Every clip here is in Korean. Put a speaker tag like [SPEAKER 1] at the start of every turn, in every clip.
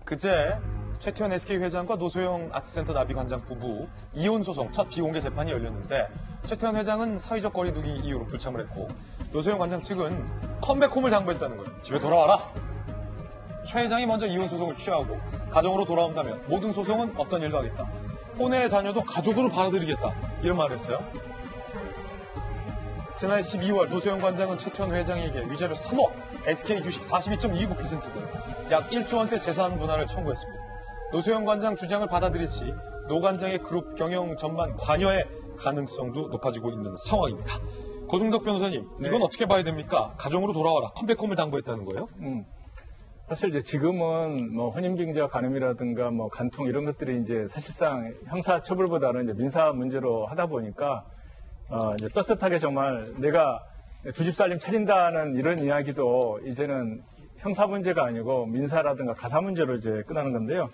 [SPEAKER 1] 그제 최태원 SK 회장과 노소영 아트센터 나비관장 부부 이혼 소송 첫 비공개 재판이 열렸는데 최태원 회장은 사회적 거리두기 이유로 불참을 했고 노소영 관장 측은 컴백홈을 당부했다는 거예요. 집에 돌아와라. 최 회장이 먼저 이혼 소송을 취하하고 가정으로 돌아온다면 모든 소송은 없던 일도 하겠다. 혼외 자녀도 가족으로 받아들이겠다. 이런 말을 했어요. 지난해 12월 노소영 관장은 최태원 회장에게 위자료 3억, SK 주식 42.29% 등 약 1조 원대 재산 분할을 청구했습니다. 노소영 관장 주장을 받아들일 시 노 관장의 그룹 경영 전반 관여의 가능성도 높아지고 있는 상황입니다. 고승덕 변호사님, 이건 어떻게 봐야 됩니까? 가정으로 돌아와라, 컴백홈을 당부했다는 거예요?
[SPEAKER 2] 사실 이제 지금은 뭐 혼인빙자 간음이라든가 뭐 간통 이런 것들이 이제 사실상 형사 처벌보다는 이제 민사 문제로 하다 보니까 이제 떳떳하게 정말 내가 두 집 살림 차린다는 이런 이야기도 이제는 형사 문제가 아니고 민사라든가 가사 문제로 이제 끝나는 건데요.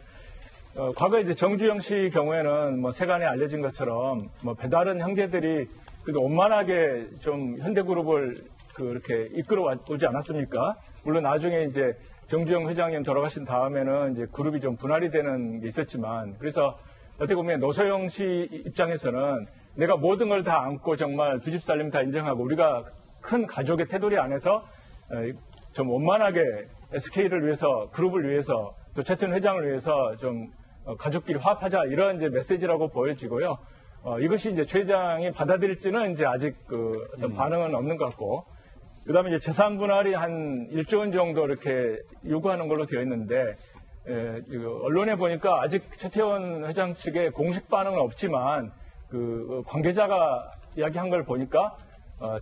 [SPEAKER 2] 과거에 이제 정주영 씨 경우에는 뭐 세간에 알려진 것처럼 뭐 배다른 형제들이 그래도 원만하게 좀 현대그룹을 그렇게 이끌어 오지 않았습니까? 물론 나중에 이제 정주영 회장님 돌아가신 다음에는 이제 그룹이 좀 분할이 되는 게 있었지만 그래서 어떻게 보면 노소영 씨 입장에서는 내가 모든 걸 다 안고 정말 두 집 살림 다 인정하고 우리가 큰 가족의 테두리 안에서 좀 원만하게 SK를 위해서 그룹을 위해서 또 최태원 회장을 위해서 좀 가족끼리 화합하자 이런 이제 메시지라고 보여지고요. 이것이 이제 최 회장이 받아들일지는 이제 아직 어떤 반응은 없는 것 같고 그다음에 이제 재산 분할이 한 1조 원 정도 이렇게 요구하는 걸로 되어 있는데 언론에 보니까 아직 최태원 회장 측에 공식 반응은 없지만 관계자가 이야기한 걸 보니까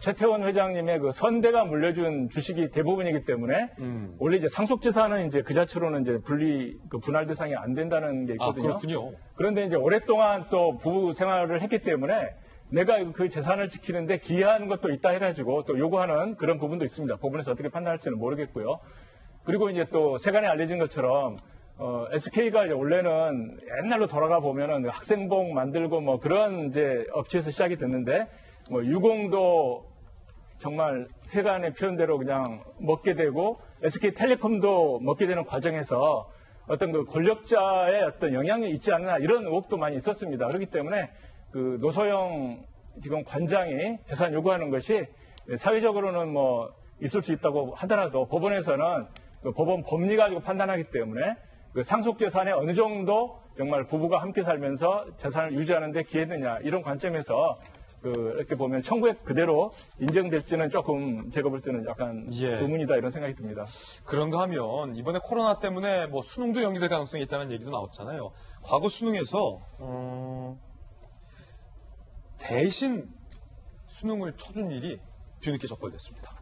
[SPEAKER 2] 최태원 회장님의 그 선대가 물려준 주식이 대부분이기 때문에 원래 이제 상속재산은 이제 그 자체로는 이제 분할 대상이 안 된다는 게 있거든요.
[SPEAKER 1] 그렇군요.
[SPEAKER 2] 그런데 이제 오랫동안 또 부부 생활을 했기 때문에 내가 그 재산을 지키는데 기여하는 것도 있다 해가지고 또 요구하는 그런 부분도 있습니다. 법원에서 어떻게 판단할지는 모르겠고요. 그리고 이제 또 세간에 알려진 것처럼 SK가 이제 원래는 옛날로 돌아가 보면은 학생복 만들고 뭐 그런 이제 업체에서 시작이 됐는데 뭐 유공도 정말 세간의 표현대로 그냥 먹게 되고 SK텔레콤도 먹게 되는 과정에서 어떤 그 권력자의 어떤 영향이 있지 않나 이런 의혹도 많이 있었습니다. 그렇기 때문에 그 노소영 지금 관장이 재산 요구하는 것이 사회적으로는 뭐 있을 수 있다고 하더라도 법원에서는 그 법원 법리 가지고 판단하기 때문에 그 상속 재산에 어느 정도 정말 부부가 함께 살면서 재산을 유지하는 데 기여했느냐 이런 관점에서 이렇게 보면 청구액 그대로 인정될지는 조금 제가 볼 때는 약간 의문이다 이런 생각이 듭니다.
[SPEAKER 1] 그런가 하면 이번에 코로나 때문에 뭐 수능도 연기될 가능성이 있다는 얘기도 나왔잖아요. 과거 수능에서 대신 수능을 쳐준 일이 뒤늦게 적발됐습니다.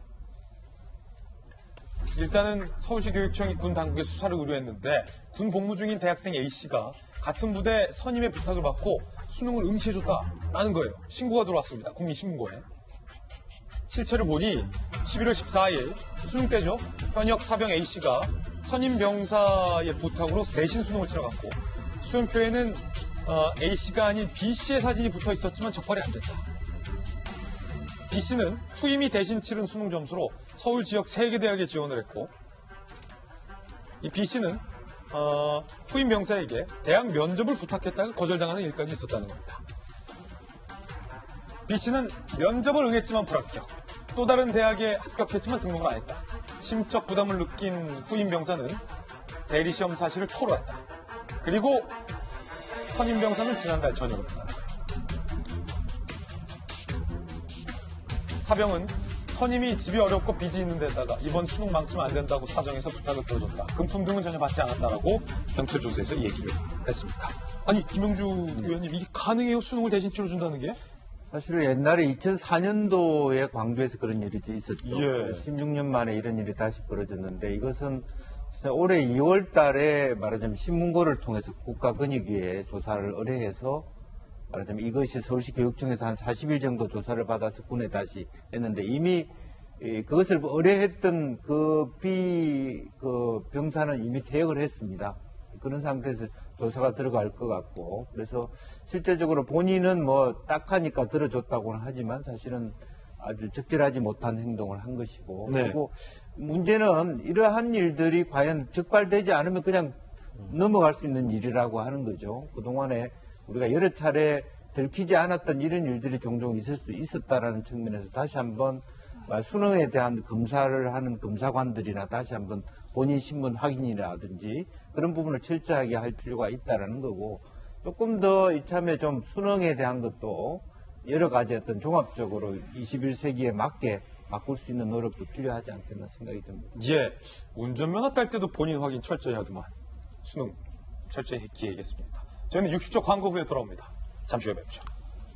[SPEAKER 1] 일단은 서울시 교육청이 군 당국에 수사를 의뢰했는데 군 복무 중인 대학생 A씨가 같은 부대 선임의 부탁을 받고 수능을 응시해줬다라는 거예요. 신고가 들어왔습니다. 국민신문고에. 실체를 보니 11월 14일 수능 때죠. 현역 사병 A씨가 선임 병사의 부탁으로 대신 수능을 치러갔고 수험표에는 A씨가 아닌 B씨의 사진이 붙어 있었지만 적발이 안 됐다. B씨는 후임이 대신 치른 수능 점수로 서울 지역 3개 대학에 지원을 했고 이 B씨는 후임 병사에게 대학 면접을 부탁했다가 거절당하는 일까지 있었다는 겁니다. B씨는 면접을 응했지만 불합격. 또 다른 대학에 합격했지만 등록을 안 했다. 심적 부담을 느낀 후임 병사는 대리시험 사실을 토로했다. 그리고 선임 병사는 지난달 전역입니다. 사병은 선임이 집이 어렵고 빚이 있는 데다가 이번 수능 망치면 안 된다고 사정해서 부탁을 들어줬다. 금품 등은 전혀 받지 않았다라고 경찰 조사에서 얘기를 했습니다. 아니 김영주 의원님 이게 가능해요? 수능을 대신 치러준다는 게?
[SPEAKER 3] 사실은 옛날에 2004년도에 광주에서 그런 일이 있었죠. 16년 만에 이런 일이 다시 벌어졌는데 이것은 올해 2월 달에 말하자면 신문고를 통해서 국가권익위에 조사를 의뢰해서 말하자면 이것이 서울시 교육청에서 한 40일 정도 조사를 받아서 군에 다시 했는데 이미 그것을 의뢰했던 그 병사는 이미 퇴역을 했습니다. 그런 상태에서 조사가 들어갈 것 같고 그래서 실제적으로 본인은 뭐 딱하니까 들어줬다고는 하지만 사실은 아주 적절하지 못한 행동을 한 것이고 그리고 문제는 이러한 일들이 과연 적발되지 않으면 그냥 넘어갈 수 있는 일이라고 하는 거죠. 그동안에 우리가 여러 차례 들키지 않았던 이런 일들이 종종 있을 수 있었다라는 측면에서 다시 한번 수능에 대한 검사를 하는 검사관들이나 다시 한번 본인 신분 확인이라든지 그런 부분을 철저하게 할 필요가 있다라는 거고, 조금 더 이참에 좀 수능에 대한 것도 여러 가지 어떤 종합적으로 21세기에 맞게 바꿀 수 있는 노력도 필요하지 않겠나 생각이 듭니다.
[SPEAKER 1] 예, 운전면허 딸 때도 본인 확인 철저히 하더만 수능 철저히 기해야겠습니다. 저희는 60초 광고 후에 돌아옵니다. 잠시 후에 뵙죠.